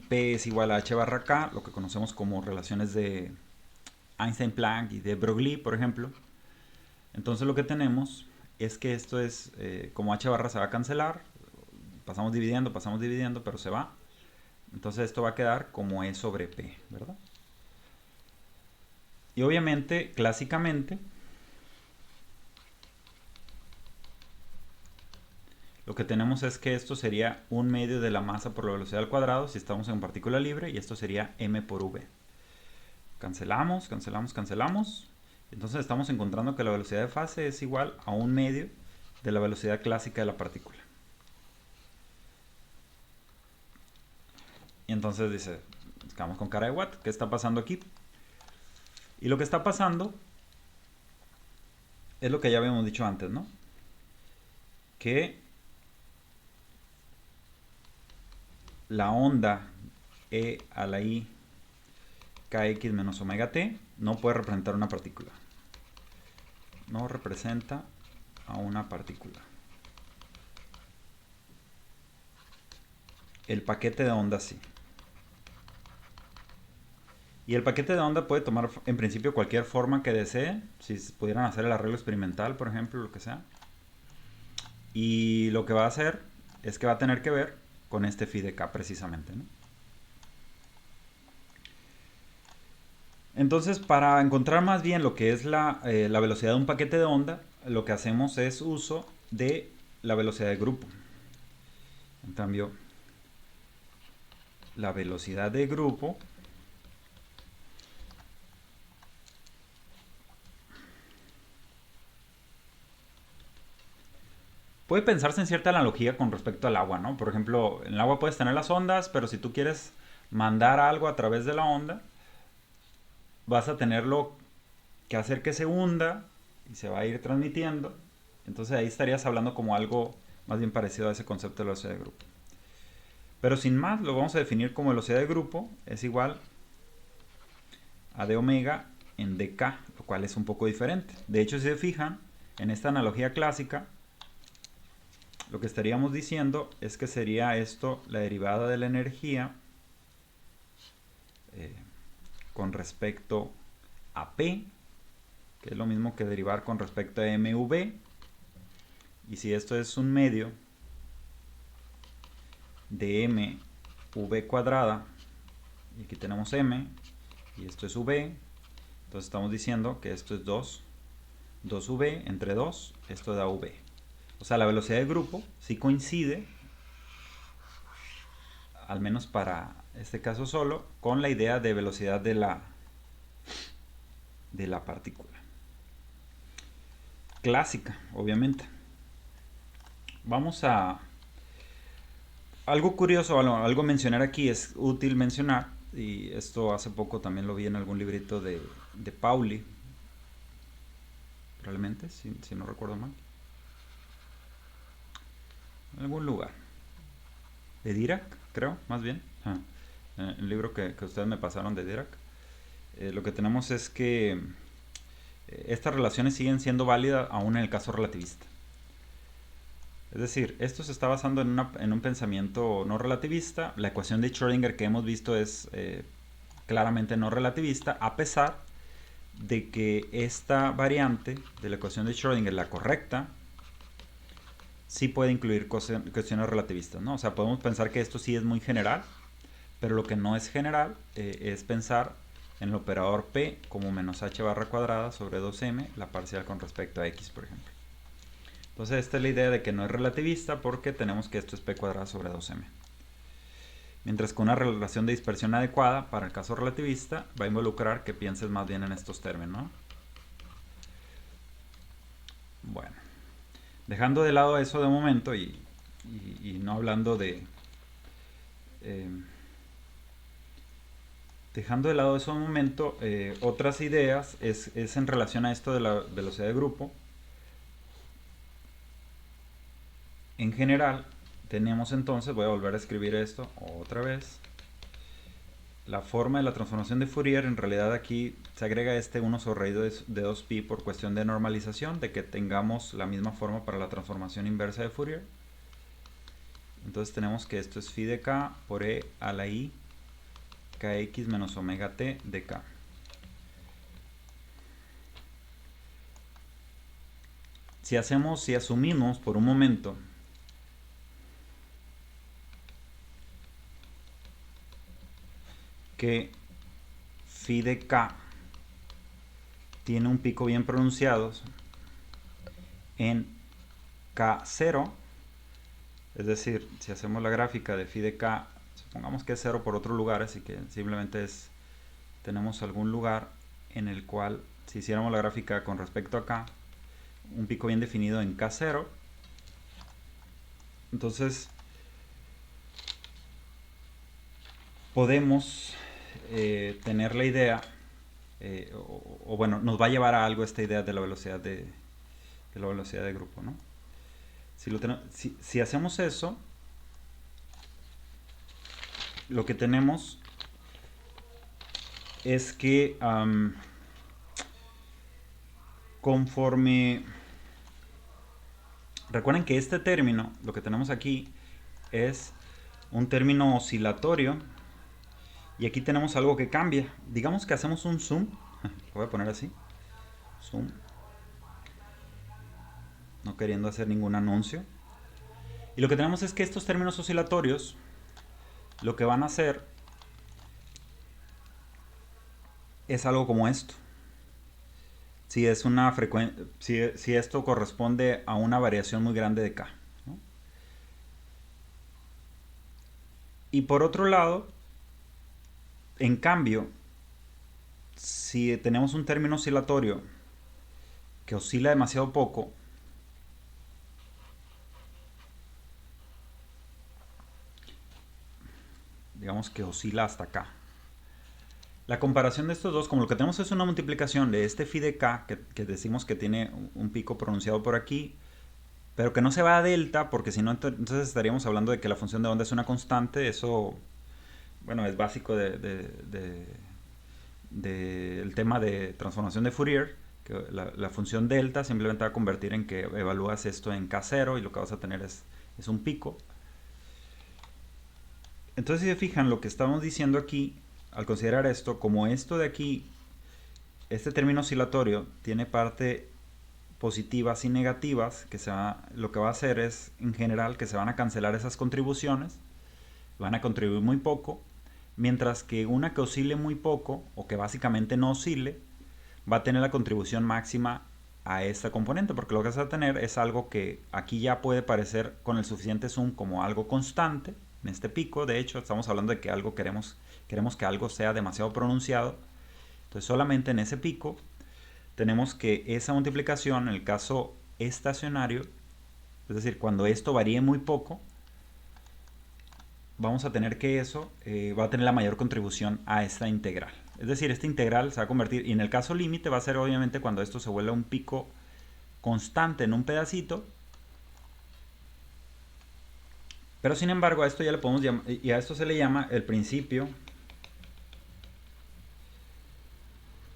Speaker 1: P es igual a h barra k, lo que conocemos como relaciones de Einstein-Planck y de Broglie, por ejemplo. Entonces lo que tenemos es que esto es, como h barra se va a cancelar, pasamos dividiendo, pero se va. Entonces esto va a quedar como E sobre P, ¿verdad? Y obviamente, clásicamente, lo que tenemos es que esto sería 1/2 de la masa por la velocidad al cuadrado si estamos en partícula libre, y esto sería m por v. Cancelamos, cancelamos, cancelamos. Entonces estamos encontrando que la velocidad de fase es igual a 1/2 de la velocidad clásica de la partícula. Y entonces dice, quedamos con cara de what, ¿qué está pasando aquí? Y lo que está pasando es lo que ya habíamos dicho antes, ¿no? Que la onda e a la i kx menos omega t no puede representar una partícula. No representa a una partícula. El paquete de onda sí. Y el paquete de onda puede tomar en principio cualquier forma que desee. Si pudieran hacer el arreglo experimental, por ejemplo, lo que sea. Y lo que va a hacer es que va a tener que ver con este phi de k precisamente, ¿no? Entonces, para encontrar más bien lo que es la velocidad de un paquete de onda, lo que hacemos es uso de la velocidad de grupo. En cambio, la velocidad de grupo puede pensarse en cierta analogía con respecto al agua, ¿no? Por ejemplo, en el agua puedes tener las ondas, pero si tú quieres mandar algo a través de la onda, vas a tenerlo que hacer que se hunda y se va a ir transmitiendo. Entonces ahí estarías hablando como algo más bien parecido a ese concepto de velocidad de grupo. Pero sin más, lo vamos a definir como velocidad de grupo es igual a d omega en dk, lo cual es un poco diferente. De hecho, si se fijan, en esta analogía clásica, lo que estaríamos diciendo es que sería esto la derivada de la energía con respecto a P, que es lo mismo que derivar con respecto a mv. Y si esto es un medio de mv cuadrada, y aquí tenemos m, y esto es v, entonces estamos diciendo que esto es 2v entre 2, esto da v. O sea, la velocidad de grupo sí coincide, al menos para este caso solo, con la idea de velocidad de la partícula. Clásica, obviamente. Vamos a... Algo curioso, algo mencionar aquí, es útil mencionar, y esto hace poco también lo vi en algún librito de Pauli, probablemente, si no recuerdo mal. En algún lugar. De Dirac, creo, más bien. El libro que ustedes me pasaron de Dirac. Lo que tenemos es que estas relaciones siguen siendo válidas aún en el caso relativista. Es decir, esto se está basando en un pensamiento no relativista. La ecuación de Schrödinger que hemos visto es claramente no relativista, a pesar de que esta variante de la ecuación de Schrödinger, la correcta, sí puede incluir cuestiones relativistas, ¿no? O sea, podemos pensar que esto sí es muy general, pero lo que no es general es pensar en el operador P como menos h barra cuadrada sobre 2m, la parcial con respecto a x, por ejemplo. Entonces esta es la idea de que no es relativista porque tenemos que esto es P cuadrada sobre 2m. Mientras que una relación de dispersión adecuada para el caso relativista va a involucrar que pienses más bien en estos términos, ¿no? Bueno, dejando de lado eso de momento y no hablando de... Eh, dejando de lado eso de momento, otras ideas es en relación a esto de la velocidad de grupo. En general, tenemos entonces, voy a volver a escribir esto otra vez. La forma de la transformación de Fourier, en realidad aquí se agrega este 1 sobre raíz de 2pi por cuestión de normalización, de que tengamos la misma forma para la transformación inversa de Fourier. Entonces tenemos que esto es phi de k por e a la i kx menos omega t de k. Si asumimos por un momento que phi de k tiene un pico bien pronunciado en k0, es decir, si hacemos la gráfica de phi de k, supongamos que es 0 por otro lugar, así que simplemente tenemos algún lugar en el cual, si hiciéramos la gráfica con respecto a k, un pico bien definido en k0, entonces podemos tener la idea, o bueno, nos va a llevar a algo esta idea de la velocidad de la velocidad de grupo, ¿no? Si hacemos eso, lo que tenemos es que conforme... Recuerden que este término, lo que tenemos aquí, es un término oscilatorio. Y aquí tenemos algo que cambia. Digamos que hacemos un zoom. Lo voy a poner así. Zoom. No queriendo hacer ningún anuncio. Y lo que tenemos es que estos términos oscilatorios lo que van a hacer es algo como esto. Si es una si esto corresponde a una variación muy grande de k, ¿no? Y por otro lado, en cambio, si tenemos un término oscilatorio que oscila demasiado poco, digamos que oscila hasta acá. La comparación de estos dos, como lo que tenemos es una multiplicación de este phi de k, que decimos que tiene un pico pronunciado por aquí, pero que no se va a delta, porque si no, entonces estaríamos hablando de que la función de onda es una constante. Eso, bueno, es básico del tema de transformación de Fourier, que la función delta simplemente va a convertir en que evalúas esto en k0 y lo que vas a tener es un pico. Entonces, si se fijan, lo que estamos diciendo aquí, al considerar esto, como esto de aquí, este término oscilatorio tiene parte positivas y negativas, lo que va a hacer es, en general, que se van a cancelar esas contribuciones, van a contribuir muy poco, mientras que una que oscile muy poco, o que básicamente no oscile, va a tener la contribución máxima a esta componente, porque lo que vas a tener es algo que aquí ya puede parecer con el suficiente zoom como algo constante, en este pico. De hecho, estamos hablando de que queremos que algo sea demasiado pronunciado, entonces solamente en ese pico tenemos que esa multiplicación, en el caso estacionario, es decir, cuando esto varíe muy poco, vamos a tener que eso va a tener la mayor contribución a esta integral. Es decir, esta integral se va a convertir, y en el caso límite va a ser obviamente cuando esto se vuelva un pico constante en un pedacito, pero sin embargo a esto ya le podemos llamar, y a esto se le llama el principio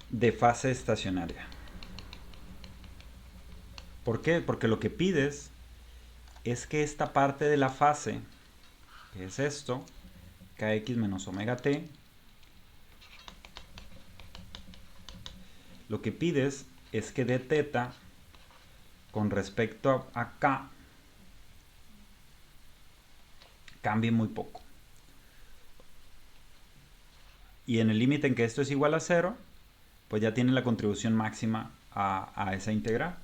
Speaker 1: de fase estacionaria. ¿Por qué? Porque lo que pides es que esta parte de la fase, que es esto, kx menos omega t, lo que pides es que d teta con respecto a k cambie muy poco. Y en el límite en que esto es igual a 0, pues ya tiene la contribución máxima a esa integral.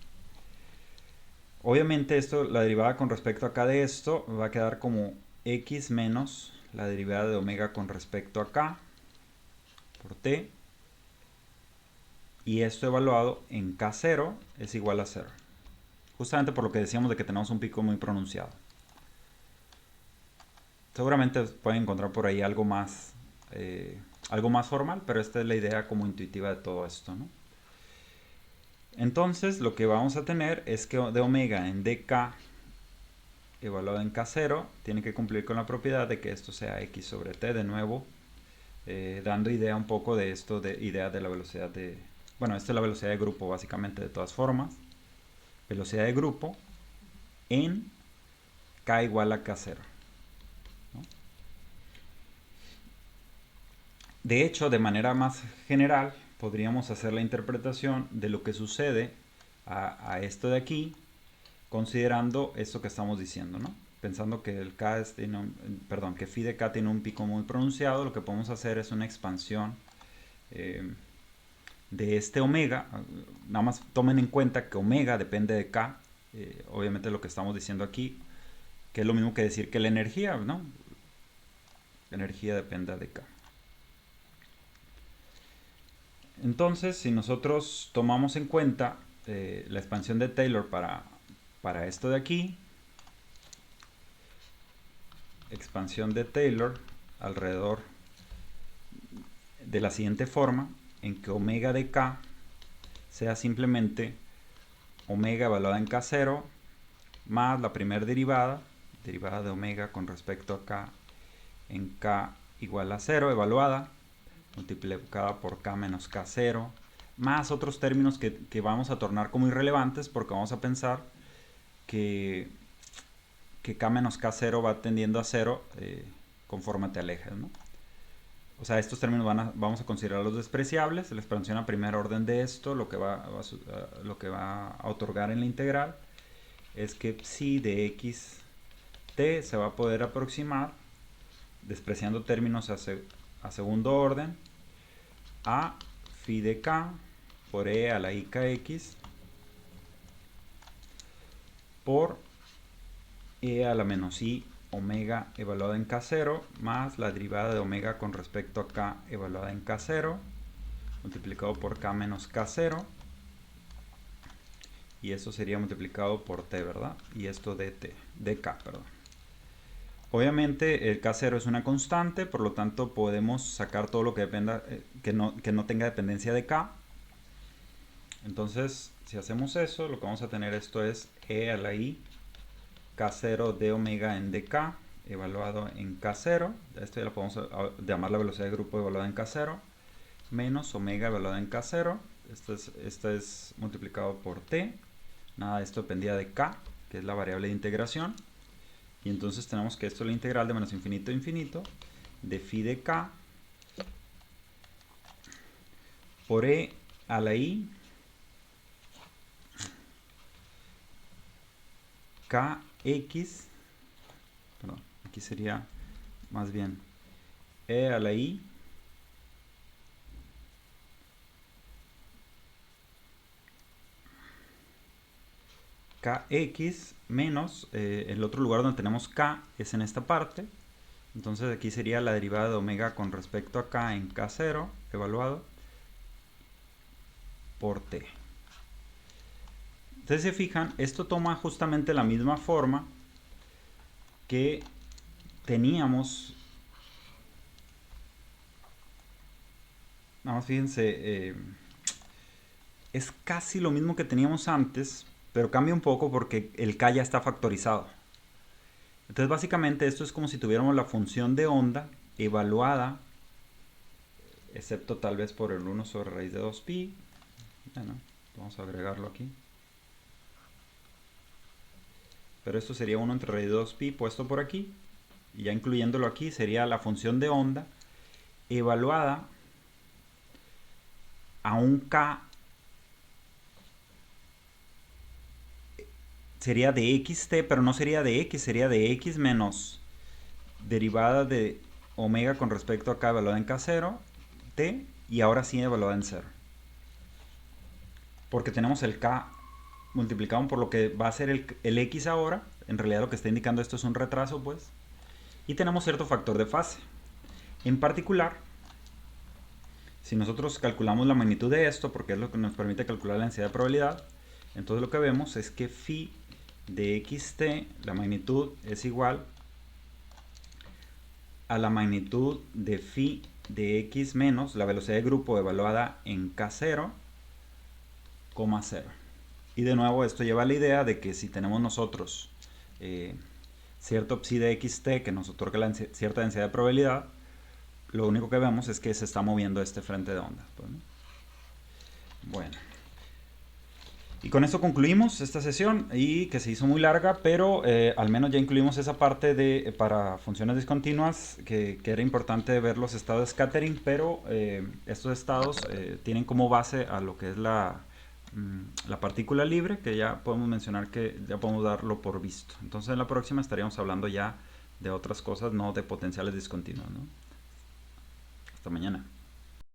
Speaker 1: Obviamente esto, la derivada con respecto a k de esto va a quedar como x menos la derivada de omega con respecto a k por t, y esto evaluado en k0 es igual a 0. Justamente por lo que decíamos de que tenemos un pico muy pronunciado. Seguramente pueden encontrar por ahí algo más formal, pero esta es la idea como intuitiva de todo esto, ¿no? Entonces lo que vamos a tener es que de omega en dk evaluado en k0 tiene que cumplir con la propiedad de que esto sea x sobre t de nuevo, dando idea un poco de esto, de idea de la velocidad de... Bueno, esta es la velocidad de grupo básicamente de todas formas. Velocidad de grupo en k igual a k0. ¿No? De hecho, de manera más general, podríamos hacer la interpretación de lo que sucede a esto de aquí, considerando esto que estamos diciendo, ¿no? Pensando que el K que phi de K tiene un pico muy pronunciado, lo que podemos hacer es una expansión de este omega. Nada más tomen en cuenta que omega depende de K, obviamente lo que estamos diciendo aquí, que es lo mismo que decir que la energía, ¿no? La energía depende de K. Entonces, si nosotros tomamos en cuenta la expansión de Taylor para esto de aquí, expansión de Taylor alrededor de la siguiente forma, en que omega de k sea simplemente omega evaluada en k0 más la primera derivada de omega con respecto a k en k igual a 0 evaluada, multiplicada por k menos k0, más otros términos que vamos a tornar como irrelevantes porque vamos a pensar que k menos k0 va tendiendo a 0 conforme te alejes, ¿no? O sea, estos términos vamos a considerarlos despreciables. La expansión a primer orden de esto, lo que va a otorgar en la integral, es que psi de x t se va a poder aproximar, despreciando términos a segundo orden, a phi de k por e a la i kx por e a la menos i omega evaluada en k0 más la derivada de omega con respecto a k evaluada en k0 multiplicado por k menos k0, y eso sería multiplicado por t, ¿verdad? Y esto de k, perdón. Obviamente el k0 es una constante, por lo tanto podemos sacar todo lo que dependa, que no tenga dependencia de k. Entonces, si hacemos eso, lo que vamos a tener esto es e a la i k0 de omega en dk evaluado en k0. Esto ya lo podemos llamar la velocidad de grupo evaluada en k0 menos omega evaluada en k0. Esto es multiplicado por t. Nada de esto dependía de k, que es la variable de integración. Y entonces tenemos que esto es la integral de menos infinito a infinito de phi de k por e a la i kx, perdón, aquí sería más bien e a la i kx menos el otro lugar donde tenemos k es en esta parte. Entonces aquí sería la derivada de omega con respecto a k en k0 evaluado por t. Ustedes se fijan, esto toma justamente la misma forma que teníamos. Nada más fíjense, es casi lo mismo que teníamos antes, pero cambia un poco porque el k ya está factorizado. Entonces básicamente esto es como si tuviéramos la función de onda evaluada, excepto tal vez por el 1 sobre raíz de 2pi. Bueno, vamos a agregarlo aquí. pero esto sería 1 entre raíz de 2pi puesto por aquí, y ya incluyéndolo aquí sería la función de onda evaluada a un k, sería de xt, pero no sería de x, sería de x menos derivada de omega con respecto a k evaluada en k0, t, y ahora sí evaluada en 0. Porque tenemos el k multiplicado por lo que va a ser el x ahora. En realidad lo que está indicando esto es un retraso, pues. Y tenemos cierto factor de fase. En particular, si nosotros calculamos la magnitud de esto, porque es lo que nos permite calcular la densidad de probabilidad, entonces lo que vemos es que phi de xt, la magnitud, es igual a la magnitud de phi de x menos la velocidad de grupo evaluada en k0, 0. Y de nuevo esto lleva a la idea de que si tenemos nosotros cierto psi de xt que nos otorga cierta densidad de probabilidad, lo único que vemos es que se está moviendo este frente de onda. Bueno, y con esto concluimos esta sesión, y que se hizo muy larga, pero al menos ya incluimos esa parte de para funciones discontinuas, que era importante ver los estados de scattering, pero estos estados tienen como base a lo que es la partícula libre, que ya podemos mencionar que ya podemos darlo por visto. Entonces en la próxima estaríamos hablando ya de otras cosas, no de potenciales discontinuos, ¿no? Hasta mañana.